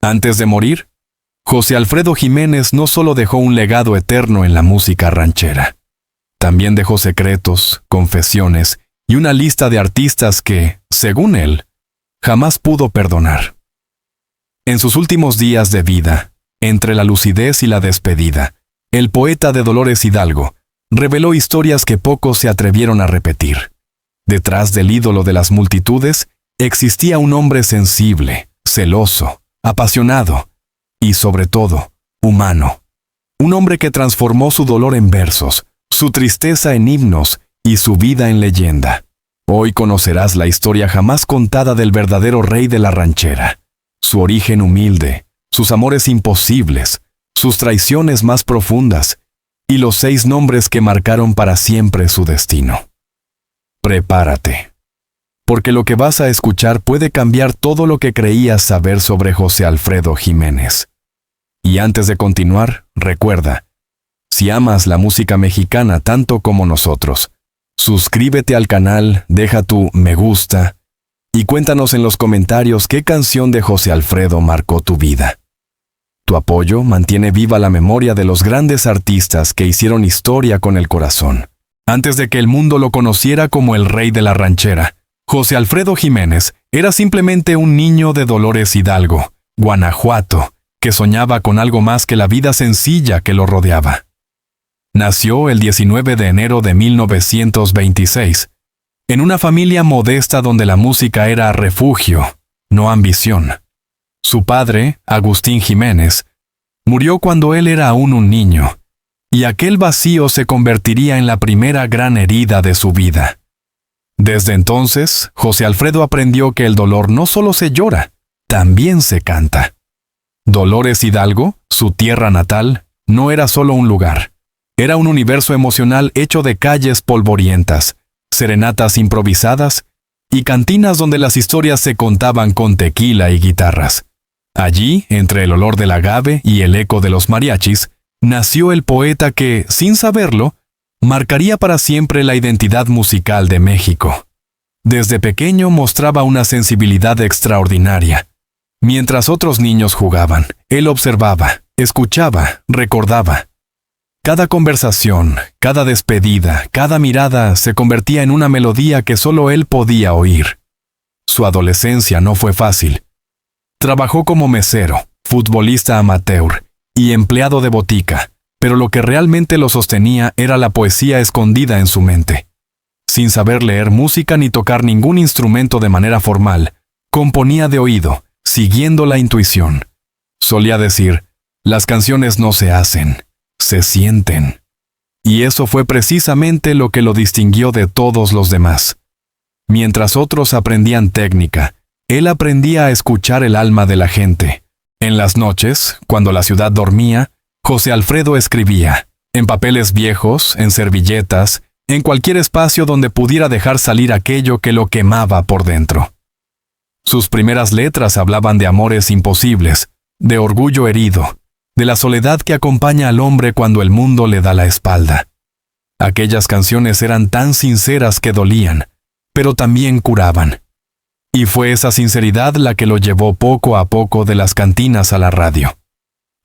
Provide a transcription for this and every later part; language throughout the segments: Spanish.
Antes de morir, José Alfredo Jiménez no solo dejó un legado eterno en la música ranchera, también dejó secretos, confesiones y una lista de artistas que, según él, jamás pudo perdonar. En sus últimos días de vida, entre la lucidez y la despedida, el poeta de Dolores Hidalgo reveló historias que pocos se atrevieron a repetir. Detrás del ídolo de las multitudes existía un hombre sensible, celoso, apasionado y, sobre todo, humano. Un hombre que transformó su dolor en versos, su tristeza en himnos y su vida en leyenda. Hoy conocerás la historia jamás contada del verdadero rey de la ranchera. Su origen humilde, sus amores imposibles, sus traiciones más profundas y los 6 nombres que marcaron para siempre su destino. Prepárate, porque lo que vas a escuchar puede cambiar todo lo que creías saber sobre José Alfredo Jiménez. Y antes de continuar, recuerda, si amas la música mexicana tanto como nosotros, suscríbete al canal, deja tu me gusta y cuéntanos en los comentarios qué canción de José Alfredo marcó tu vida. Tu apoyo mantiene viva la memoria de los grandes artistas que hicieron historia con el corazón. Antes de que el mundo lo conociera como el rey de la ranchera, José Alfredo Jiménez era simplemente un niño de Dolores Hidalgo, Guanajuato, que soñaba con algo más que la vida sencilla que lo rodeaba. Nació el 19 de enero de 1926, en una familia modesta donde la música era refugio, no ambición. Su padre, Agustín Jiménez, murió cuando él era aún un niño, y aquel vacío se convertiría en la primera gran herida de su vida. Desde entonces, José Alfredo aprendió que el dolor no solo se llora, también se canta. Dolores Hidalgo, su tierra natal, no era solo un lugar. Era un universo emocional hecho de calles polvorientas, serenatas improvisadas y cantinas donde las historias se contaban con tequila y guitarras. Allí, entre el olor del agave y el eco de los mariachis, nació el poeta que, sin saberlo, marcaría para siempre la identidad musical de México. Desde pequeño mostraba una sensibilidad extraordinaria. Mientras otros niños jugaban, él observaba, escuchaba, recordaba. Cada conversación, cada despedida, cada mirada se convertía en una melodía que solo él podía oír. Su adolescencia no fue fácil. Trabajó como mesero, futbolista amateur y empleado de botica, pero lo que realmente lo sostenía era la poesía escondida en su mente. Sin saber leer música ni tocar ningún instrumento de manera formal, componía de oído, siguiendo la intuición. Solía decir, las canciones no se hacen, se sienten. Y eso fue precisamente lo que lo distinguió de todos los demás. Mientras otros aprendían técnica, él aprendía a escuchar el alma de la gente. En las noches, cuando la ciudad dormía, José Alfredo escribía, en papeles viejos, en servilletas, en cualquier espacio donde pudiera dejar salir aquello que lo quemaba por dentro. Sus primeras letras hablaban de amores imposibles, de orgullo herido, de la soledad que acompaña al hombre cuando el mundo le da la espalda. Aquellas canciones eran tan sinceras que dolían, pero también curaban. Y fue esa sinceridad la que lo llevó poco a poco de las cantinas a la radio.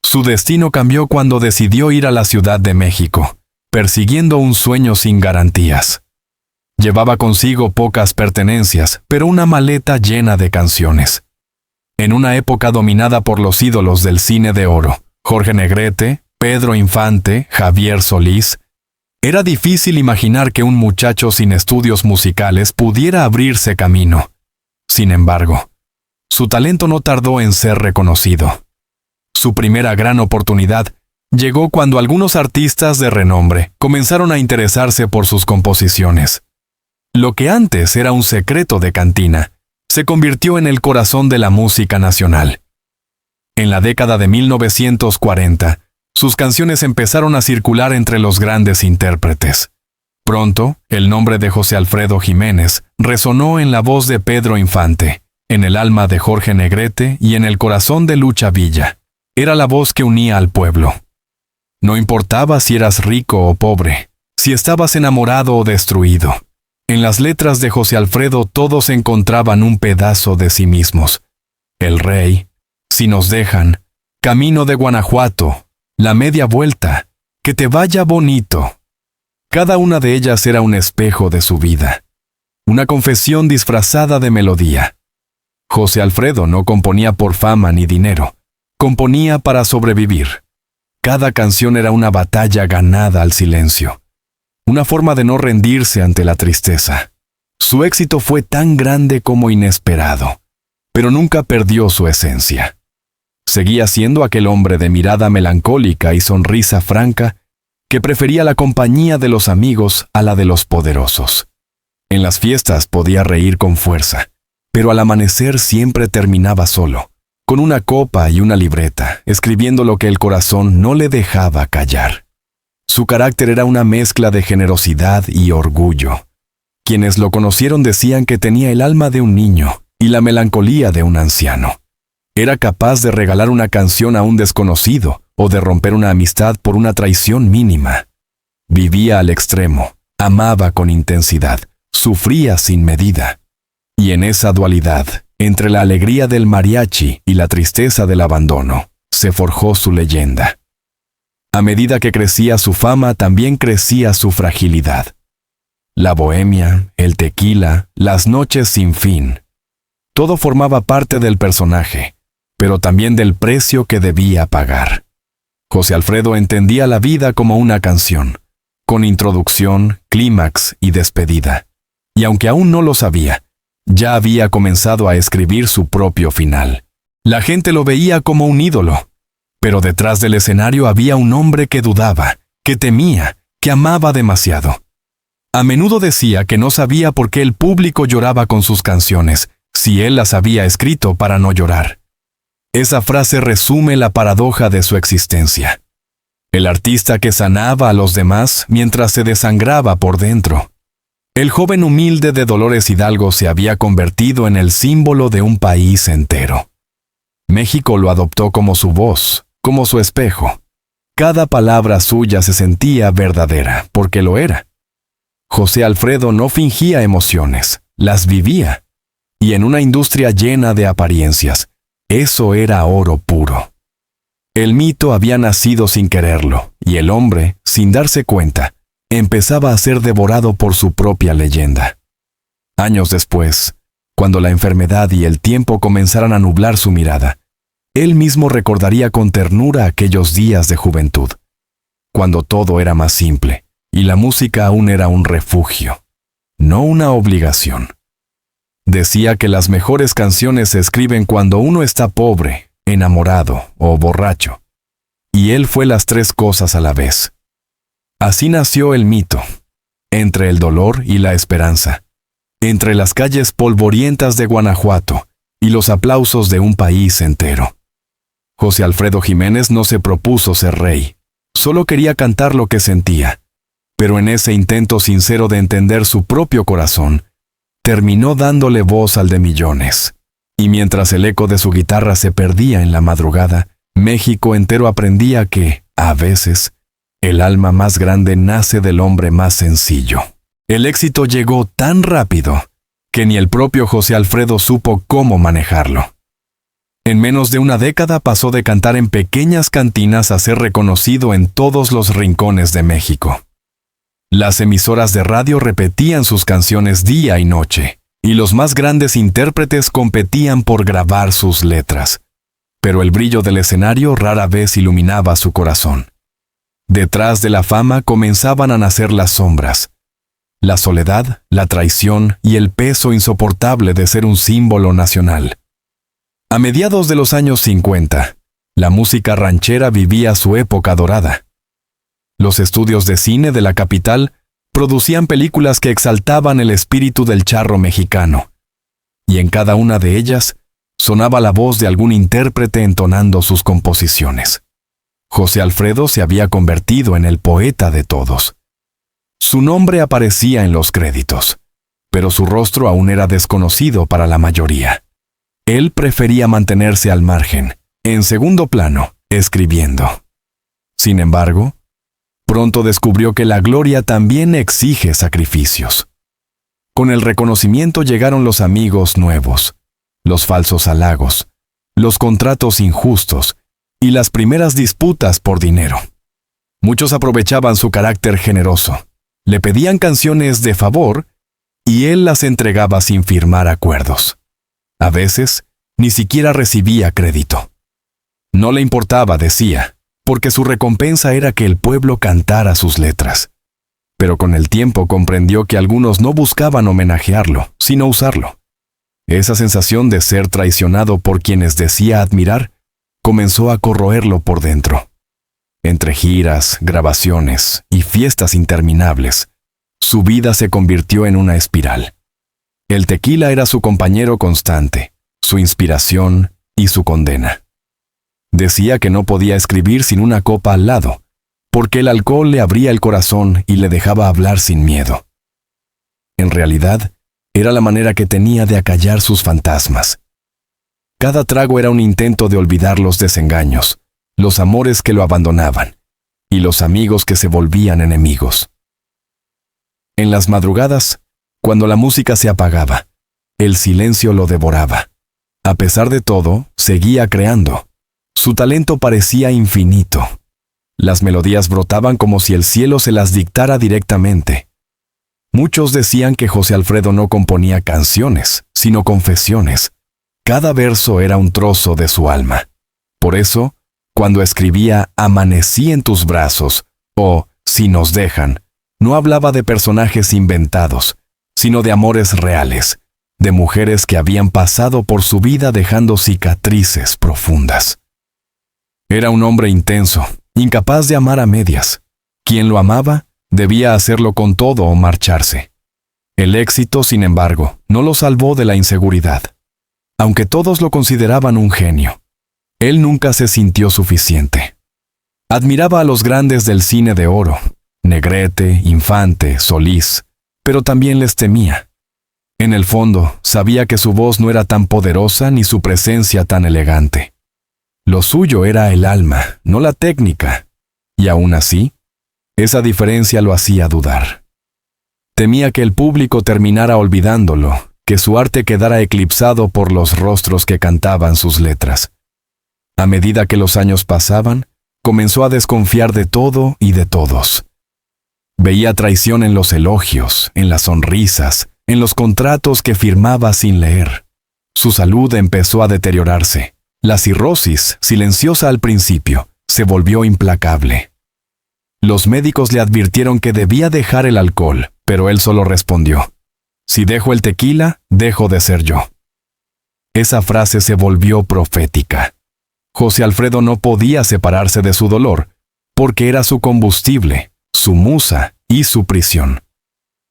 Su destino cambió cuando decidió ir a la Ciudad de México, persiguiendo un sueño sin garantías. Llevaba consigo pocas pertenencias, pero una maleta llena de canciones. En una época dominada por los ídolos del cine de oro, Jorge Negrete, Pedro Infante, Javier Solís, era difícil imaginar que un muchacho sin estudios musicales pudiera abrirse camino. Sin embargo, su talento no tardó en ser reconocido. Su primera gran oportunidad llegó cuando algunos artistas de renombre comenzaron a interesarse por sus composiciones. Lo que antes era un secreto de cantina, se convirtió en el corazón de la música nacional. En la década de 1940, sus canciones empezaron a circular entre los grandes intérpretes. Pronto, el nombre de José Alfredo Jiménez resonó en la voz de Pedro Infante, en el alma de Jorge Negrete y en el corazón de Lucha Villa. Era la voz que unía al pueblo. No importaba si eras rico o pobre, si estabas enamorado o destruido. En las letras de José Alfredo todos encontraban un pedazo de sí mismos. El rey, Si nos dejan, camino de Guanajuato, la media vuelta, que te vaya bonito. Cada una de ellas era un espejo de su vida, una confesión disfrazada de melodía. José Alfredo no componía por fama ni dinero, componía para sobrevivir. Cada canción era una batalla ganada al silencio, una forma de no rendirse ante la tristeza. Su éxito fue tan grande como inesperado, pero nunca perdió su esencia. Seguía siendo aquel hombre de mirada melancólica y sonrisa franca que prefería la compañía de los amigos a la de los poderosos. En las fiestas podía reír con fuerza, pero al amanecer siempre terminaba solo, con una copa y una libreta, escribiendo lo que el corazón no le dejaba callar. Su carácter era una mezcla de generosidad y orgullo. Quienes lo conocieron decían que tenía el alma de un niño y la melancolía de un anciano. Era capaz de regalar una canción a un desconocido o de romper una amistad por una traición mínima. Vivía al extremo, amaba con intensidad, sufría sin medida. Y en esa dualidad, entre la alegría del mariachi y la tristeza del abandono, se forjó su leyenda. A medida que crecía su fama, también crecía su fragilidad. La bohemia, el tequila, las noches sin fin. Todo formaba parte del personaje, pero también del precio que debía pagar. José Alfredo entendía la vida como una canción, con introducción, clímax y despedida. Y aunque aún no lo sabía, ya había comenzado a escribir su propio final. La gente lo veía como un ídolo, pero detrás del escenario había un hombre que dudaba, que temía, que amaba demasiado. A menudo decía que no sabía por qué el público lloraba con sus canciones, si él las había escrito para no llorar. Esa frase resume la paradoja de su existencia. El artista que sanaba a los demás mientras se desangraba por dentro. El joven humilde de Dolores Hidalgo se había convertido en el símbolo de un país entero. México lo adoptó como su voz, como su espejo. Cada palabra suya se sentía verdadera, porque lo era. José Alfredo no fingía emociones, las vivía. Y en una industria llena de apariencias, eso era oro puro. El mito había nacido sin quererlo, y el hombre, sin darse cuenta, empezaba a ser devorado por su propia leyenda. Años después, cuando la enfermedad y el tiempo comenzaran a nublar su mirada, él mismo recordaría con ternura aquellos días de juventud, cuando todo era más simple, y la música aún era un refugio, no una obligación. Decía que las mejores canciones se escriben cuando uno está pobre, enamorado o borracho. Y él fue las tres cosas a la vez. Así nació el mito, entre el dolor y la esperanza, entre las calles polvorientas de Guanajuato y los aplausos de un país entero. José Alfredo Jiménez no se propuso ser rey, solo quería cantar lo que sentía, pero en ese intento sincero de entender su propio corazón, terminó dándole voz al de millones. Y mientras el eco de su guitarra se perdía en la madrugada, México entero aprendía que, a veces, el alma más grande nace del hombre más sencillo. El éxito llegó tan rápido que ni el propio José Alfredo supo cómo manejarlo. En menos de una década pasó de cantar en pequeñas cantinas a ser reconocido en todos los rincones de México. Las emisoras de radio repetían sus canciones día y noche, y los más grandes intérpretes competían por grabar sus letras. Pero el brillo del escenario rara vez iluminaba su corazón. Detrás de la fama comenzaban a nacer las sombras. La soledad, la traición y el peso insoportable de ser un símbolo nacional. A mediados de los años 50, la música ranchera vivía su época dorada. Los estudios de cine de la capital producían películas que exaltaban el espíritu del charro mexicano, y en cada una de ellas sonaba la voz de algún intérprete entonando sus composiciones. José Alfredo se había convertido en el poeta de todos. Su nombre aparecía en los créditos, pero su rostro aún era desconocido para la mayoría. Él prefería mantenerse al margen, en segundo plano, escribiendo. Sin embargo, pronto descubrió que la gloria también exige sacrificios. Con el reconocimiento llegaron los amigos nuevos, los falsos halagos, los contratos injustos y las primeras disputas por dinero. Muchos aprovechaban su carácter generoso, le pedían canciones de favor y él las entregaba sin firmar acuerdos. A veces, ni siquiera recibía crédito. No le importaba, decía, porque su recompensa era que el pueblo cantara sus letras. Pero con el tiempo comprendió que algunos no buscaban homenajearlo, sino usarlo. Esa sensación de ser traicionado por quienes decía admirar comenzó a corroerlo por dentro. Entre giras, grabaciones y fiestas interminables, su vida se convirtió en una espiral. El tequila era su compañero constante, su inspiración y su condena. Decía que no podía escribir sin una copa al lado, porque el alcohol le abría el corazón y le dejaba hablar sin miedo. En realidad, era la manera que tenía de acallar sus fantasmas. Cada trago era un intento de olvidar los desengaños, los amores que lo abandonaban, y los amigos que se volvían enemigos. En las madrugadas, cuando la música se apagaba, el silencio lo devoraba. A pesar de todo, seguía creando. Su talento parecía infinito. Las melodías brotaban como si el cielo se las dictara directamente. Muchos decían que José Alfredo no componía canciones, sino confesiones. Cada verso era un trozo de su alma. Por eso, cuando escribía «Amanecí en tus brazos» o «Si nos dejan», no hablaba de personajes inventados, sino de amores reales, de mujeres que habían pasado por su vida dejando cicatrices profundas. Era un hombre intenso, incapaz de amar a medias. Quien lo amaba, debía hacerlo con todo o marcharse. El éxito, sin embargo, no lo salvó de la inseguridad. Aunque todos lo consideraban un genio, él nunca se sintió suficiente. Admiraba a los grandes del cine de oro, Negrete, Infante, Solís, pero también les temía. En el fondo, sabía que su voz no era tan poderosa ni su presencia tan elegante. Lo suyo era el alma, no la técnica, y aún así, esa diferencia lo hacía dudar. Temía que el público terminara olvidándolo, que su arte quedara eclipsado por los rostros que cantaban sus letras. A medida que los años pasaban, comenzó a desconfiar de todo y de todos. Veía traición en los elogios, en las sonrisas, en los contratos que firmaba sin leer. Su salud empezó a deteriorarse. La cirrosis, silenciosa al principio, se volvió implacable. Los médicos le advirtieron que debía dejar el alcohol, pero él solo respondió: «Si dejo el tequila, dejo de ser yo». Esa frase se volvió profética. José Alfredo no podía separarse de su dolor, porque era su combustible, su musa y su prisión.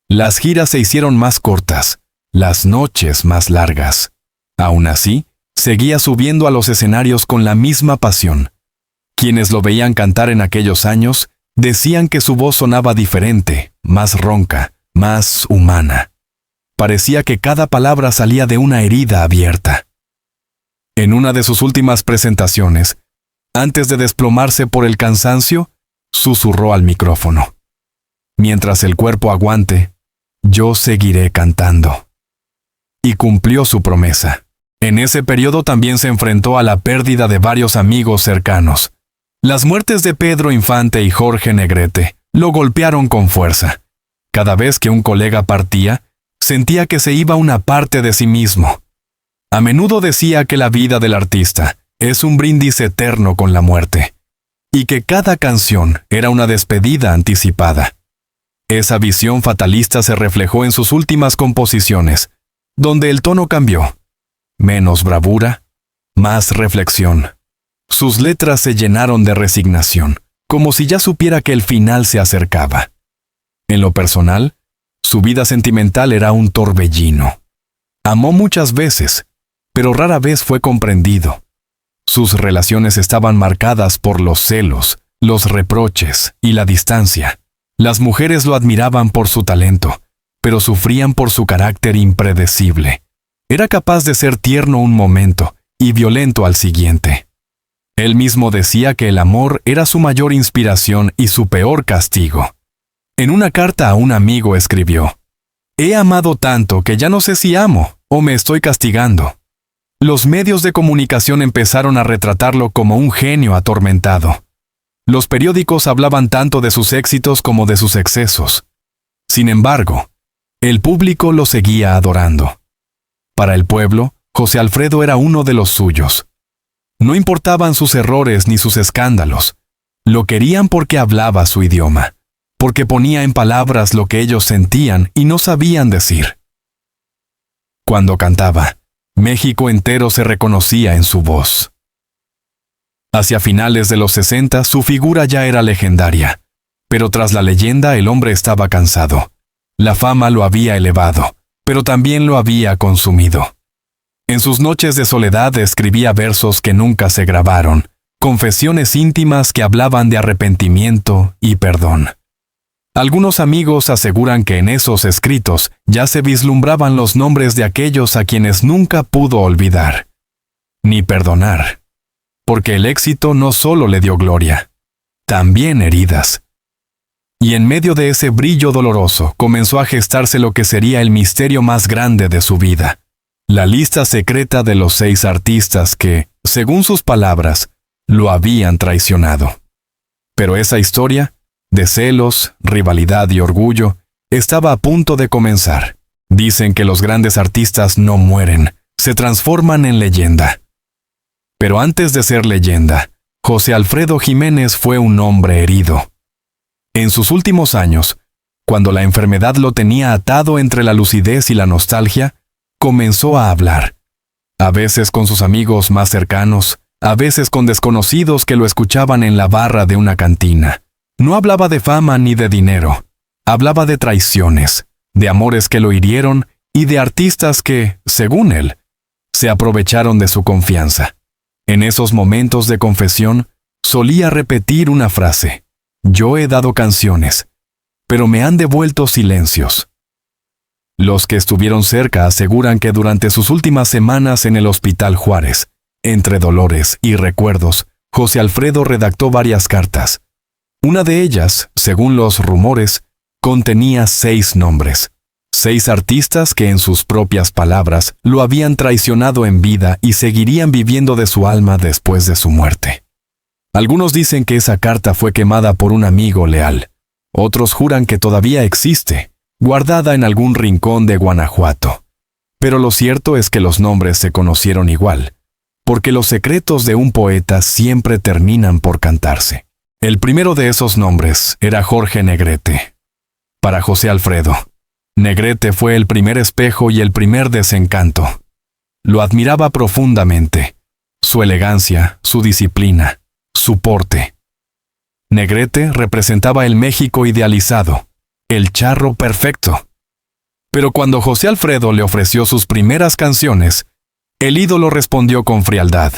Las giras se hicieron más cortas, las noches más largas. Aún así, seguía subiendo a los escenarios con la misma pasión. Quienes lo veían cantar en aquellos años decían que su voz sonaba diferente, más ronca, más humana. Parecía que cada palabra salía de una herida abierta. En una de sus últimas presentaciones, antes de desplomarse por el cansancio, susurró al micrófono: «Mientras el cuerpo aguante, yo seguiré cantando». Y cumplió su promesa. En ese periodo también se enfrentó a la pérdida de varios amigos cercanos. Las muertes de Pedro Infante y Jorge Negrete lo golpearon con fuerza. Cada vez que un colega partía, sentía que se iba una parte de sí mismo. A menudo decía que la vida del artista es un brindis eterno con la muerte, y que cada canción era una despedida anticipada. Esa visión fatalista se reflejó en sus últimas composiciones, donde el tono cambió. Menos bravura, más reflexión. Sus letras se llenaron de resignación, como si ya supiera que el final se acercaba. En lo personal, su vida sentimental era un torbellino. Amó muchas veces, pero rara vez fue comprendido. Sus relaciones estaban marcadas por los celos, los reproches y la distancia. Las mujeres lo admiraban por su talento, pero sufrían por su carácter impredecible. Era capaz de ser tierno un momento y violento al siguiente. Él mismo decía que el amor era su mayor inspiración y su peor castigo. En una carta a un amigo escribió: «He amado tanto que ya no sé si amo o me estoy castigando. Los medios de comunicación empezaron a retratarlo como un genio atormentado. Los periódicos hablaban tanto de sus éxitos como de sus excesos. Sin embargo, el público lo seguía adorando. Para el pueblo, José Alfredo era uno de los suyos. No importaban sus errores ni sus escándalos. Lo querían porque hablaba su idioma, porque ponía en palabras lo que ellos sentían y no sabían decir. Cuando cantaba, México entero se reconocía en su voz. Hacia finales de los 60 su figura ya era legendaria, pero tras la leyenda el hombre estaba cansado. La fama lo había elevado, pero también lo había consumido. En sus noches de soledad escribía versos que nunca se grabaron, confesiones íntimas que hablaban de arrepentimiento y perdón. Algunos amigos aseguran que en esos escritos ya se vislumbraban los nombres de aquellos a quienes nunca pudo olvidar, ni perdonar, porque el éxito no solo le dio gloria, también heridas. Y en medio de ese brillo doloroso comenzó a gestarse lo que sería el misterio más grande de su vida, la lista secreta de los 6 artistas que, según sus palabras, lo habían traicionado. Pero esa historia, de celos, rivalidad y orgullo, estaba a punto de comenzar. Dicen que los grandes artistas no mueren, se transforman en leyenda. Pero antes de ser leyenda, José Alfredo Jiménez fue un hombre herido. En sus últimos años, cuando la enfermedad lo tenía atado entre la lucidez y la nostalgia, comenzó a hablar. A veces con sus amigos más cercanos, a veces con desconocidos que lo escuchaban en la barra de una cantina. No hablaba de fama ni de dinero. Hablaba de traiciones, de amores que lo hirieron y de artistas que, según él, se aprovecharon de su confianza. En esos momentos de confesión, solía repetir una frase: «Yo he dado canciones, pero me han devuelto silencios». Los que estuvieron cerca aseguran que durante sus últimas semanas en el Hospital Juárez, entre dolores y recuerdos, José Alfredo redactó varias cartas. Una de ellas, según los rumores, contenía 6 nombres. 6 artistas que en sus propias palabras lo habían traicionado en vida y seguirían viviendo de su alma después de su muerte. Algunos dicen que esa carta fue quemada por un amigo leal. Otros juran que todavía existe, guardada en algún rincón de Guanajuato. Pero lo cierto es que los nombres se conocieron igual, porque los secretos de un poeta siempre terminan por cantarse. El primero de esos nombres era Jorge Negrete. Para José Alfredo, Negrete fue el primer espejo y el primer desencanto. Lo admiraba profundamente, su elegancia, su disciplina, su porte. Negrete representaba el México idealizado, el charro perfecto. Pero cuando José Alfredo le ofreció sus primeras canciones, el ídolo respondió con frialdad.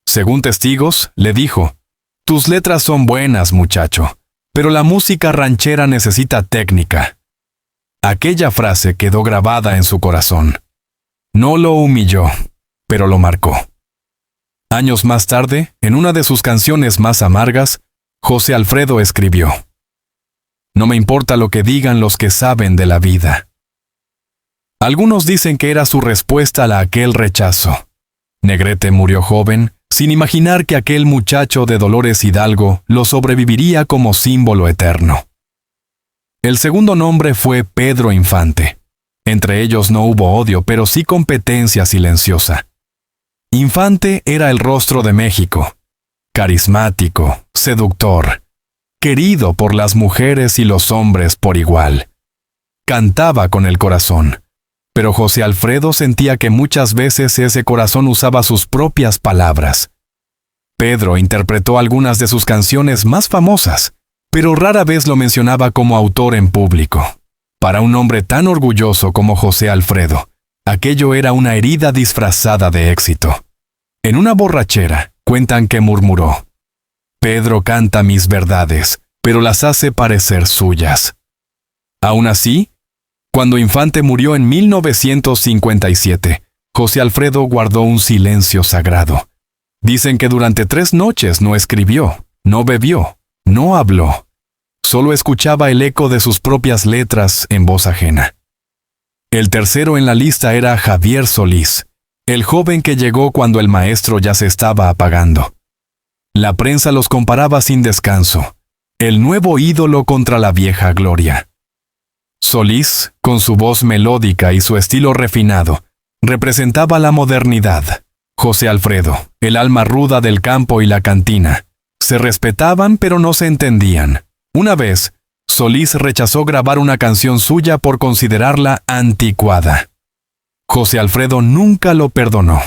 Según testigos, le dijo: «Tus letras son buenas, muchacho, pero la música ranchera necesita técnica». Aquella frase quedó grabada en su corazón. No lo humilló, pero lo marcó. Años más tarde, en una de sus canciones más amargas, José Alfredo escribió: «No me importa lo que digan los que saben de la vida». Algunos dicen que era su respuesta a aquel rechazo. Negrete murió joven, sin imaginar que aquel muchacho de Dolores Hidalgo lo sobreviviría como símbolo eterno. El segundo nombre fue Pedro Infante. Entre ellos no hubo odio, pero sí competencia silenciosa. Infante era el rostro de México, carismático, seductor, querido por las mujeres y los hombres por igual. Cantaba con el corazón, pero José Alfredo sentía que muchas veces ese corazón usaba sus propias palabras. Pedro interpretó algunas de sus canciones más famosas, pero rara vez lo mencionaba como autor en público. Para un hombre tan orgulloso como José Alfredo, aquello era una herida disfrazada de éxito. En una borrachera, cuentan que murmuró: «Pedro canta mis verdades, pero las hace parecer suyas». Aún así, cuando Infante murió en 1957, José Alfredo guardó un silencio sagrado. Dicen que durante 3 noches no escribió, no bebió, no habló. Solo escuchaba el eco de sus propias letras en voz ajena. El tercero en la lista era Javier Solís, el joven que llegó cuando el maestro ya se estaba apagando. La prensa los comparaba sin descanso, el nuevo ídolo contra la vieja gloria. Solís, con su voz melódica y su estilo refinado, representaba la modernidad. José Alfredo, el alma ruda del campo y la cantina. Se respetaban pero no se entendían. Una vez, Solís rechazó grabar una canción suya por considerarla anticuada. José Alfredo nunca lo perdonó.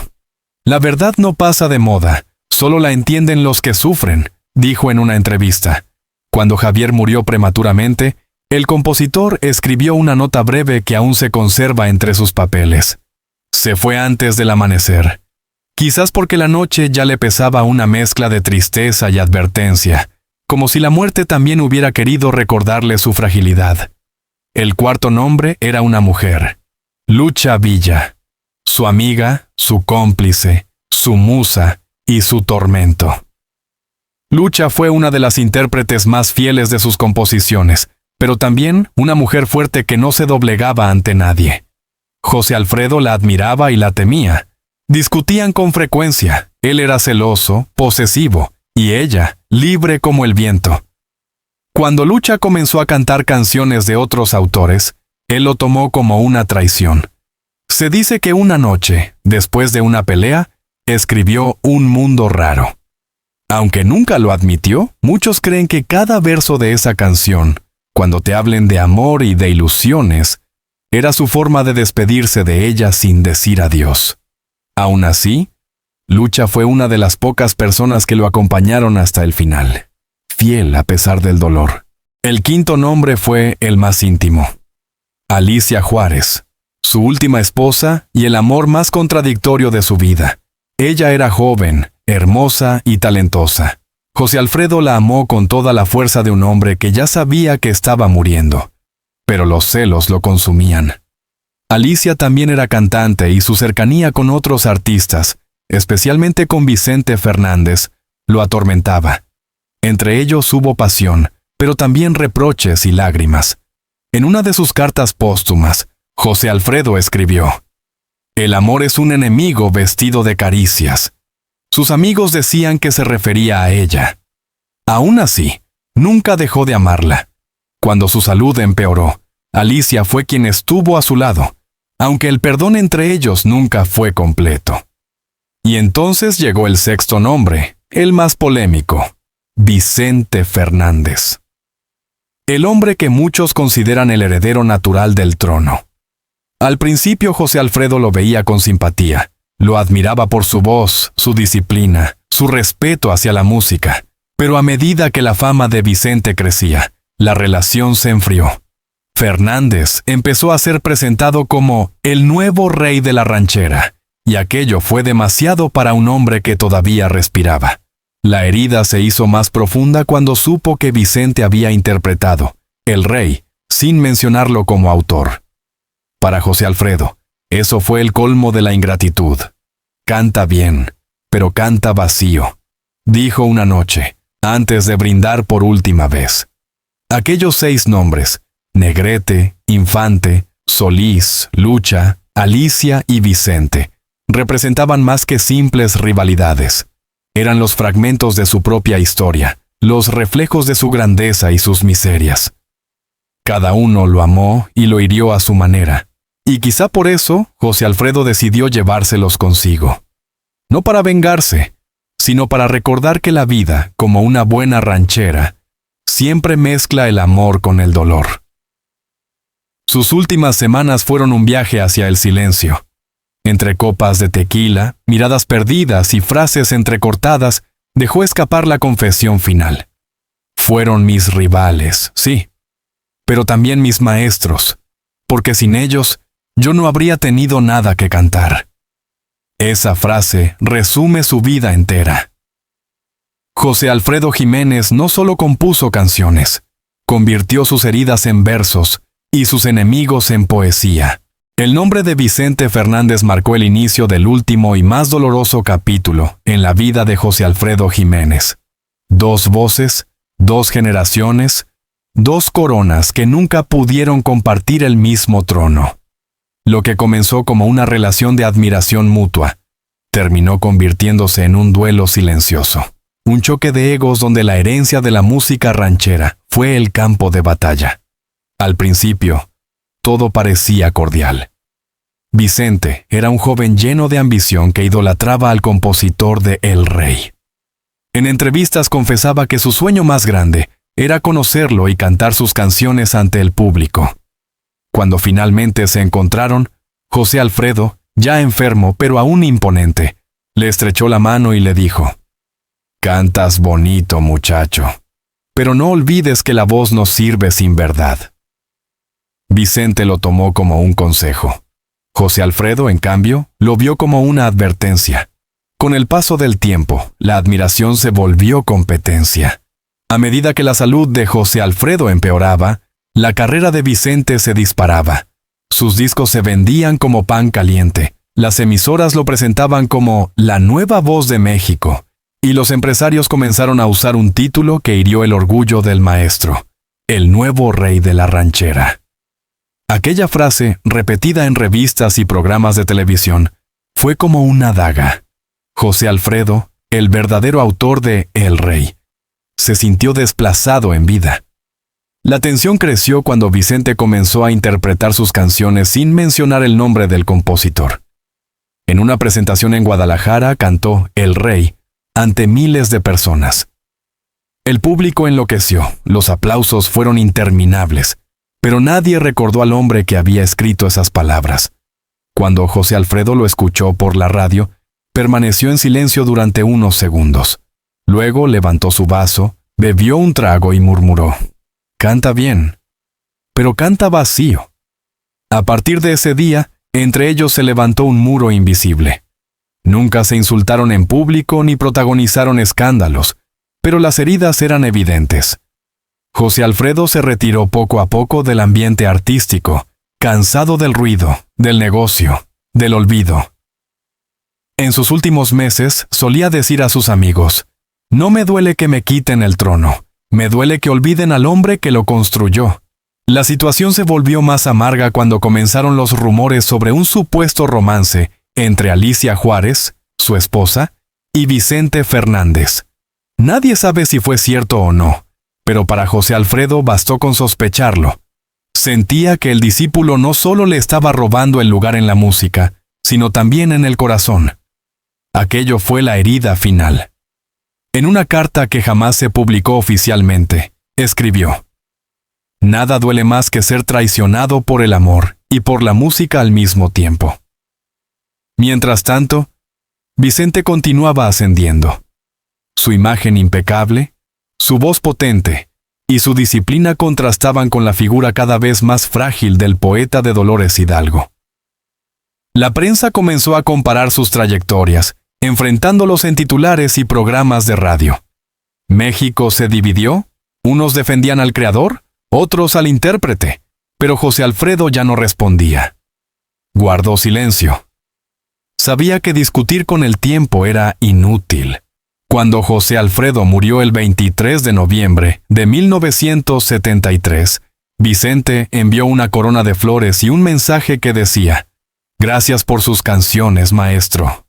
La verdad no pasa de moda, solo la entienden los que sufren, dijo en una entrevista. Cuando Javier murió prematuramente, el compositor escribió una nota breve que aún se conserva entre sus papeles. Se fue antes del amanecer. Quizás porque la noche ya le pesaba una mezcla de tristeza y advertencia, como si la muerte también hubiera querido recordarle su fragilidad. El cuarto nombre era una mujer, Lucha Villa, su amiga, su cómplice, su musa y su tormento. Lucha fue una de las intérpretes más fieles de sus composiciones, pero también una mujer fuerte que no se doblegaba ante nadie. José Alfredo la admiraba y la temía. Discutían con frecuencia, él era celoso, posesivo, y ella, libre como el viento. Cuando Lucha comenzó a cantar canciones de otros autores, él lo tomó como una traición. Se dice que una noche, después de una pelea, escribió Un mundo raro. Aunque nunca lo admitió, muchos creen que cada verso de esa canción, cuando te hablen de amor y de ilusiones, era su forma de despedirse de ella sin decir adiós. Aún así, Lucha fue una de las pocas personas que lo acompañaron hasta el final, fiel a pesar del dolor. El quinto nombre fue el más íntimo. Alicia Juárez, su última esposa y el amor más contradictorio de su vida. Ella era joven, hermosa y talentosa. José Alfredo la amó con toda la fuerza de un hombre que ya sabía que estaba muriendo, pero los celos lo consumían. Alicia también era cantante y su cercanía con otros artistas, especialmente con Vicente Fernández, lo atormentaba. Entre ellos hubo pasión, pero también reproches y lágrimas. En una de sus cartas póstumas, José Alfredo escribió: «El amor es un enemigo vestido de caricias». Sus amigos decían que se refería a ella. Aún así, nunca dejó de amarla. Cuando su salud empeoró, Alicia fue quien estuvo a su lado, aunque el perdón entre ellos nunca fue completo. Y entonces llegó el sexto nombre, el más polémico, Vicente Fernández. El hombre que muchos consideran el heredero natural del trono. Al principio José Alfredo lo veía con simpatía, lo admiraba por su voz, su disciplina, su respeto hacia la música, pero a medida que la fama de Vicente crecía, la relación se enfrió. Fernández empezó a ser presentado como el nuevo rey de la ranchera, y aquello fue demasiado para un hombre que todavía respiraba. La herida se hizo más profunda cuando supo que Vicente había interpretado El Rey, sin mencionarlo como autor. Para José Alfredo, eso fue el colmo de la ingratitud. Canta bien, pero canta vacío, dijo una noche, antes de brindar por última vez. Aquellos 6 nombres, Negrete, Infante, Solís, Lucha, Alicia y Vicente, representaban más que simples rivalidades. Eran los fragmentos de su propia historia, los reflejos de su grandeza y sus miserias. Cada uno lo amó y lo hirió a su manera, y quizá por eso José Alfredo decidió llevárselos consigo. No para vengarse, sino para recordar que la vida, como una buena ranchera, siempre mezcla el amor con el dolor. Sus últimas semanas fueron un viaje hacia el silencio. Entre copas de tequila, miradas perdidas y frases entrecortadas, dejó escapar la confesión final. Fueron mis rivales, sí, pero también mis maestros, porque sin ellos yo no habría tenido nada que cantar. Esa frase resume su vida entera. José Alfredo Jiménez no solo compuso canciones, convirtió sus heridas en versos y sus enemigos en poesía. El nombre de Vicente Fernández marcó el inicio del último y más doloroso capítulo en la vida de José Alfredo Jiménez. 2 voces, 2 generaciones, 2 coronas que nunca pudieron compartir el mismo trono. Lo que comenzó como una relación de admiración mutua, terminó convirtiéndose en un duelo silencioso. Un choque de egos donde la herencia de la música ranchera fue el campo de batalla. Al principio, todo parecía cordial. Vicente era un joven lleno de ambición que idolatraba al compositor de El Rey. En entrevistas confesaba que su sueño más grande era conocerlo y cantar sus canciones ante el público. Cuando finalmente se encontraron, José Alfredo, ya enfermo pero aún imponente, le estrechó la mano y le dijo: «Cantas bonito, muchacho, pero no olvides que la voz no sirve sin verdad». Vicente lo tomó como un consejo. José Alfredo, en cambio, lo vio como una advertencia. Con el paso del tiempo, la admiración se volvió competencia. A medida que la salud de José Alfredo empeoraba, la carrera de Vicente se disparaba. Sus discos se vendían como pan caliente, las emisoras lo presentaban como la nueva voz de México, y los empresarios comenzaron a usar un título que hirió el orgullo del maestro: el nuevo rey de la ranchera. Aquella frase, repetida en revistas y programas de televisión, fue como una daga. José Alfredo, el verdadero autor de El Rey, se sintió desplazado en vida. La tensión creció cuando Vicente comenzó a interpretar sus canciones sin mencionar el nombre del compositor. En una presentación en Guadalajara cantó El Rey ante miles de personas. El público enloqueció, los aplausos fueron interminables, pero nadie recordó al hombre que había escrito esas palabras. Cuando José Alfredo lo escuchó por la radio, permaneció en silencio durante unos segundos. Luego levantó su vaso, bebió un trago y murmuró: «Canta bien, pero canta vacío». A partir de ese día, entre ellos se levantó un muro invisible. Nunca se insultaron en público ni protagonizaron escándalos, pero las heridas eran evidentes. José Alfredo se retiró poco a poco del ambiente artístico, cansado del ruido, del negocio, del olvido. En sus últimos meses solía decir a sus amigos: «No me duele que me quiten el trono, me duele que olviden al hombre que lo construyó». La situación se volvió más amarga cuando comenzaron los rumores sobre un supuesto romance entre Alicia Juárez, su esposa, y Vicente Fernández. Nadie sabe si fue cierto o no, pero para José Alfredo bastó con sospecharlo. Sentía que el discípulo no solo le estaba robando el lugar en la música, sino también en el corazón. Aquello fue la herida final. En una carta que jamás se publicó oficialmente, escribió: «Nada duele más que ser traicionado por el amor y por la música al mismo tiempo». Mientras tanto, Vicente continuaba ascendiendo. Su imagen impecable, su voz potente y su disciplina contrastaban con la figura cada vez más frágil del poeta de Dolores Hidalgo. La prensa comenzó a comparar sus trayectorias, enfrentándolos en titulares y programas de radio. México se dividió, unos defendían al creador, otros al intérprete, pero José Alfredo ya no respondía. Guardó silencio. Sabía que discutir con el tiempo era inútil. Cuando José Alfredo murió el 23 de noviembre de 1973, Vicente envió una corona de flores y un mensaje que decía: «Gracias por sus canciones, maestro».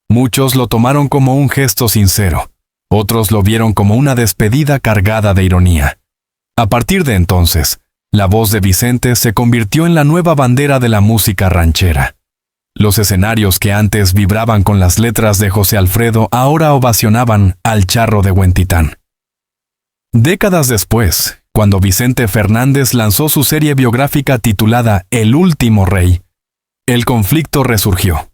Muchos lo tomaron como un gesto sincero, otros lo vieron como una despedida cargada de ironía. A partir de entonces, la voz de Vicente se convirtió en la nueva bandera de la música ranchera. Los escenarios que antes vibraban con las letras de José Alfredo ahora ovacionaban al charro de Huentitán. Décadas después, cuando Vicente Fernández lanzó su serie biográfica titulada El Último Rey, el conflicto resurgió.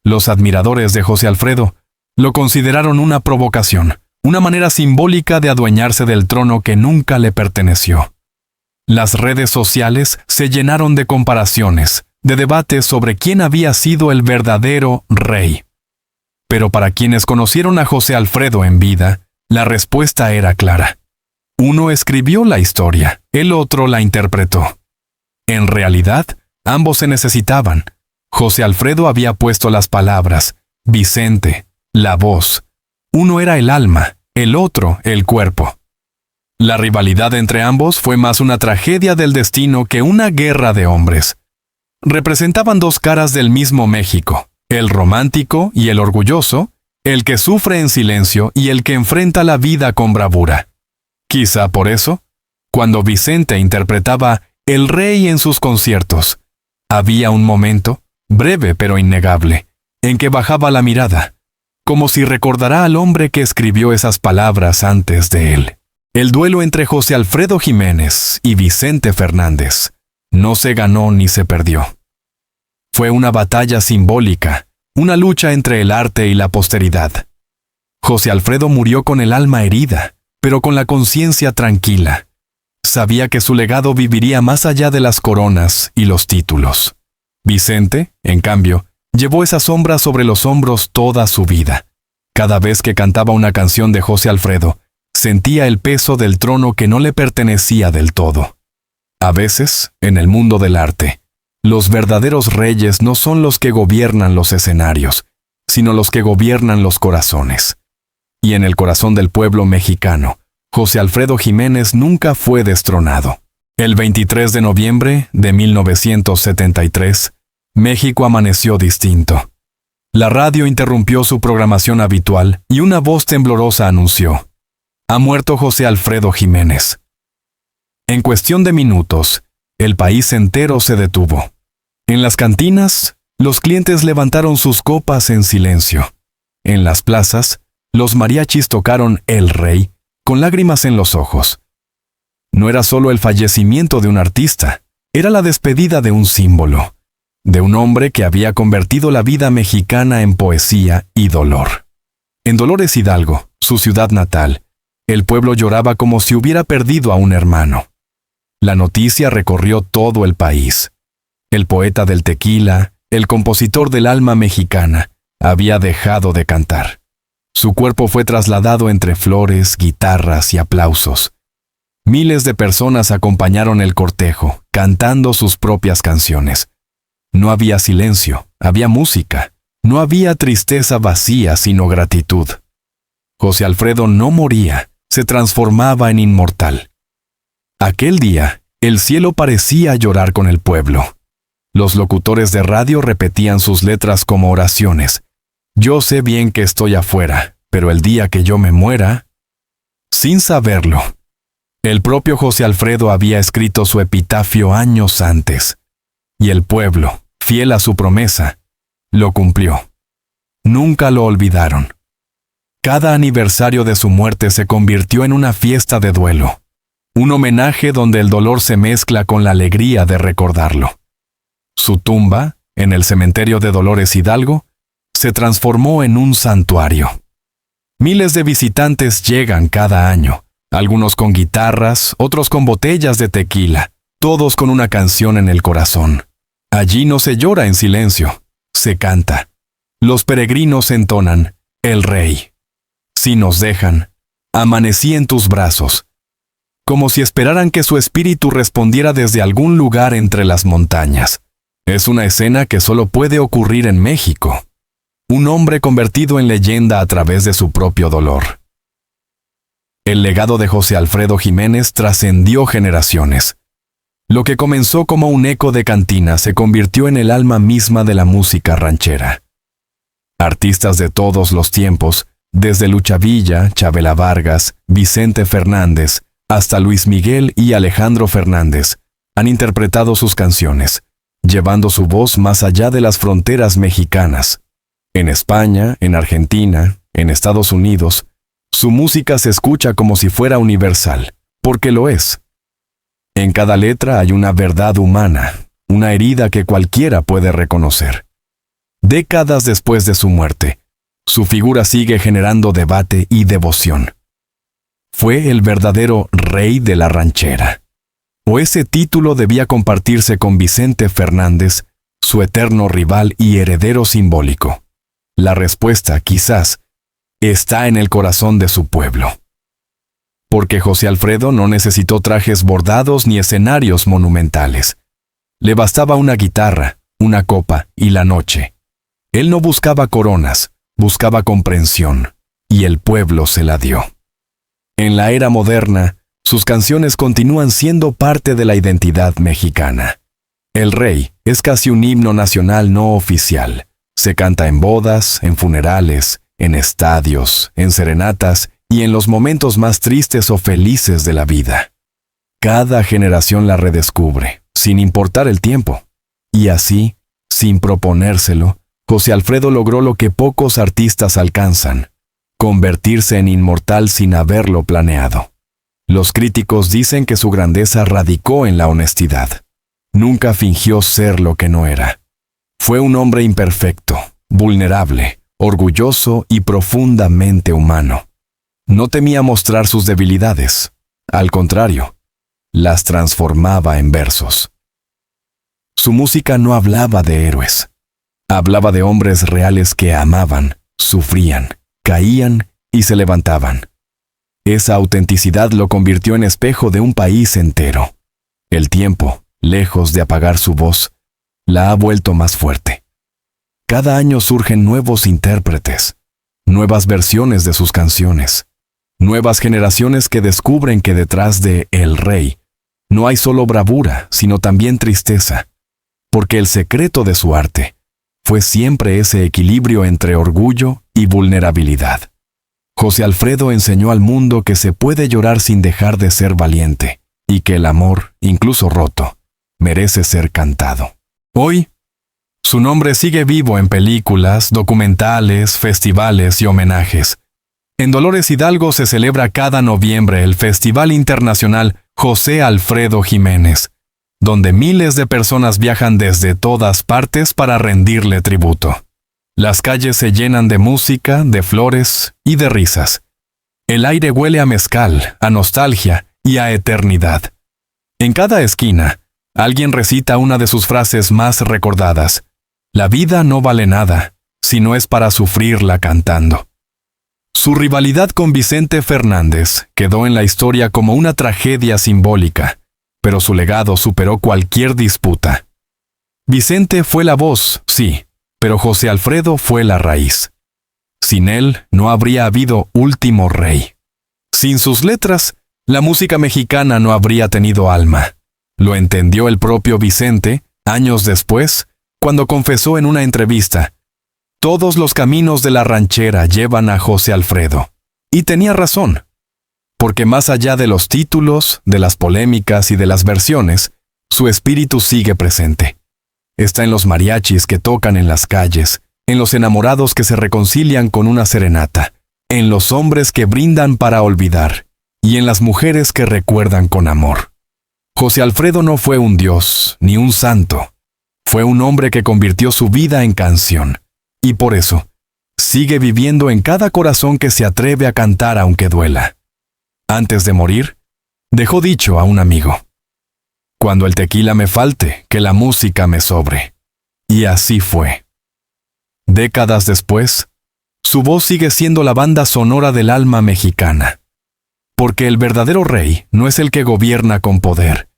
Los admiradores de José Alfredo lo consideraron una provocación, una manera simbólica de adueñarse del trono que nunca le perteneció. Las redes sociales se llenaron de comparaciones, de debates sobre quién había sido el verdadero rey. Pero para quienes conocieron a José Alfredo en vida, la respuesta era clara. Uno escribió la historia, el otro la interpretó. En realidad, ambos se necesitaban. José Alfredo había puesto las palabras, Vicente, la voz. Uno era el alma, el otro el cuerpo. La rivalidad entre ambos fue más una tragedia del destino que una guerra de hombres. representaban dos caras del mismo México, el romántico y el orgulloso, el que sufre en silencio y el que enfrenta la vida con bravura. Quizá por eso, cuando Vicente interpretaba El Rey en sus conciertos, había un momento, breve pero innegable, en que bajaba la mirada, como si recordara al hombre que escribió esas palabras antes de él. El duelo entre José Alfredo Jiménez y Vicente Fernández no se ganó ni se perdió. Fue una batalla simbólica, una lucha entre el arte y la posteridad. José Alfredo murió con el alma herida, pero con la conciencia tranquila. Sabía que su legado viviría más allá de las coronas y los títulos. Vicente, en cambio, llevó esa sombra sobre los hombros toda su vida. Cada vez que cantaba una canción de José Alfredo, sentía el peso del trono que no le pertenecía del todo. A veces, en el mundo del arte, los verdaderos reyes no son los que gobiernan los escenarios, sino los que gobiernan los corazones. Y en el corazón del pueblo mexicano, José Alfredo Jiménez nunca fue destronado. El 23 de noviembre de 1973, México amaneció distinto. La radio interrumpió su programación habitual y una voz temblorosa anunció: «Ha muerto José Alfredo Jiménez». En cuestión de minutos, el país entero se detuvo. En las cantinas, los clientes levantaron sus copas en silencio. En las plazas, los mariachis tocaron El Rey con lágrimas en los ojos. No era solo el fallecimiento de un artista, era la despedida de un símbolo, de un hombre que había convertido la vida mexicana en poesía y dolor. En Dolores Hidalgo, su ciudad natal, el pueblo lloraba como si hubiera perdido a un hermano. La noticia recorrió todo el país. El poeta del tequila, el compositor del alma mexicana, había dejado de cantar. Su cuerpo fue trasladado entre flores, guitarras y aplausos. Miles de personas acompañaron el cortejo, cantando sus propias canciones. No había silencio, había música. No había tristeza vacía, sino gratitud. José Alfredo no moría, se transformaba en inmortal. Aquel día, el cielo parecía llorar con el pueblo. Los locutores de radio repetían sus letras como oraciones. Yo sé bien que estoy afuera, pero el día que yo me muera... Sin saberlo, el propio José Alfredo había escrito su epitafio años antes. Y el pueblo, fiel a su promesa, lo cumplió. Nunca lo olvidaron. Cada aniversario de su muerte se convirtió en una fiesta de duelo. Un homenaje donde el dolor se mezcla con la alegría de recordarlo. Su tumba, en el cementerio de Dolores Hidalgo, se transformó en un santuario. Miles de visitantes llegan cada año, algunos con guitarras, otros con botellas de tequila, todos con una canción en el corazón. Allí no se llora en silencio, se canta. Los peregrinos entonan El Rey. Si nos dejan, amanecí en tus brazos, como si esperaran que su espíritu respondiera desde algún lugar entre las montañas. Es una escena que solo puede ocurrir en México. Un hombre convertido en leyenda a través de su propio dolor. El legado de José Alfredo Jiménez trascendió generaciones. Lo que comenzó como un eco de cantina se convirtió en el alma misma de la música ranchera. Artistas de todos los tiempos, desde Lucha Villa, Chabela Vargas, Vicente Fernández, hasta Luis Miguel y Alejandro Fernández, han interpretado sus canciones, llevando su voz más allá de las fronteras mexicanas. En España, en Argentina, en Estados Unidos, su música se escucha como si fuera universal, porque lo es. En cada letra hay una verdad humana, una herida que cualquiera puede reconocer. Décadas después de su muerte, su figura sigue generando debate y devoción. ¿Fue el verdadero rey de la ranchera? ¿O ese título debía compartirse con Vicente Fernández, su eterno rival y heredero simbólico? La respuesta, quizás, está en el corazón de su pueblo. Porque José Alfredo no necesitó trajes bordados ni escenarios monumentales. Le bastaba una guitarra, una copa y la noche. Él no buscaba coronas, buscaba comprensión, y el pueblo se la dio. En la era moderna, sus canciones continúan siendo parte de la identidad mexicana. El Rey es casi un himno nacional no oficial. Se canta en bodas, en funerales, en estadios, en serenatas y en los momentos más tristes o felices de la vida. Cada generación la redescubre, sin importar el tiempo. Y así, sin proponérselo, José Alfredo logró lo que pocos artistas alcanzan: convertirse en inmortal sin haberlo planeado. Los críticos dicen que su grandeza radicó en la honestidad. Nunca fingió ser lo que no era. Fue un hombre imperfecto, vulnerable, orgulloso y profundamente humano. No temía mostrar sus debilidades. Al contrario, las transformaba en versos. Su música no hablaba de héroes. Hablaba de hombres reales que amaban, sufrían, caían y se levantaban. Esa autenticidad lo convirtió en espejo de un país entero. El tiempo, lejos de apagar su voz, la ha vuelto más fuerte. Cada año surgen nuevos intérpretes, nuevas versiones de sus canciones, nuevas generaciones que descubren que detrás de El Rey no hay solo bravura, sino también tristeza, porque el secreto de su arte fue siempre ese equilibrio entre orgullo y vulnerabilidad. José Alfredo enseñó al mundo que se puede llorar sin dejar de ser valiente, y que el amor, incluso roto, merece ser cantado. Hoy, su nombre sigue vivo en películas, documentales, festivales y homenajes. En Dolores Hidalgo se celebra cada noviembre el Festival Internacional José Alfredo Jiménez, donde miles de personas viajan desde todas partes para rendirle tributo. Las calles se llenan de música, de flores y de risas. El aire huele a mezcal, a nostalgia y a eternidad. En cada esquina, alguien recita una de sus frases más recordadas: la vida no vale nada, si no es para sufrirla cantando. Su rivalidad con Vicente Fernández quedó en la historia como una tragedia simbólica, pero su legado superó cualquier disputa. Vicente fue la voz, sí, pero José Alfredo fue la raíz. Sin él no habría habido Último Rey. Sin sus letras, la música mexicana no habría tenido alma. Lo entendió el propio Vicente, años después, cuando confesó en una entrevista: todos los caminos de la ranchera llevan a José Alfredo. Y tenía razón, porque más allá de los títulos, de las polémicas y de las versiones, su espíritu sigue presente. Está en los mariachis que tocan en las calles, en los enamorados que se reconcilian con una serenata, en los hombres que brindan para olvidar, y en las mujeres que recuerdan con amor. José Alfredo no fue un dios, ni un santo. Fue un hombre que convirtió su vida en canción, y por eso, sigue viviendo en cada corazón que se atreve a cantar aunque duela. Antes de morir, dejó dicho a un amigo: cuando el tequila me falte, que la música me sobre. Y así fue. Décadas después, su voz sigue siendo la banda sonora del alma mexicana. Porque el verdadero rey no es el que gobierna con poder,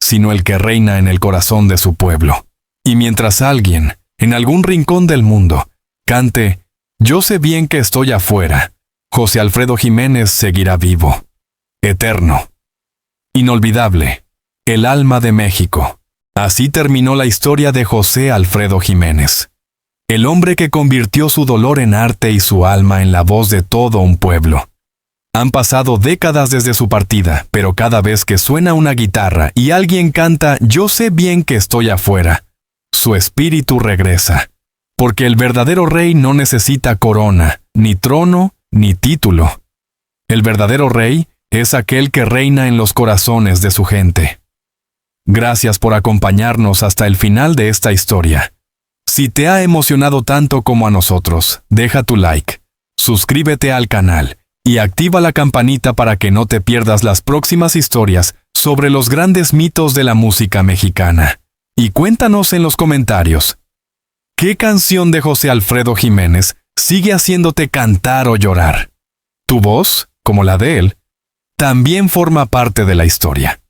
sino el que reina en el corazón de su pueblo. Y mientras alguien, en algún rincón del mundo, cante «Yo sé bien que estoy afuera», José Alfredo Jiménez seguirá vivo, eterno, inolvidable. El alma de México. Así terminó la historia de José Alfredo Jiménez. El hombre que convirtió su dolor en arte y su alma en la voz de todo un pueblo. Han pasado décadas desde su partida, pero cada vez que suena una guitarra y alguien canta «Yo sé bien que estoy afuera», su espíritu regresa. Porque el verdadero rey no necesita corona, ni trono, ni título. El verdadero rey es aquel que reina en los corazones de su gente. Gracias por acompañarnos hasta el final de esta historia. Si te ha emocionado tanto como a nosotros, deja tu like, suscríbete al canal y activa la campanita para que no te pierdas las próximas historias sobre los grandes mitos de la música mexicana. Y cuéntanos en los comentarios, ¿qué canción de José Alfredo Jiménez sigue haciéndote cantar o llorar? Tu voz, como la de él, también forma parte de la historia.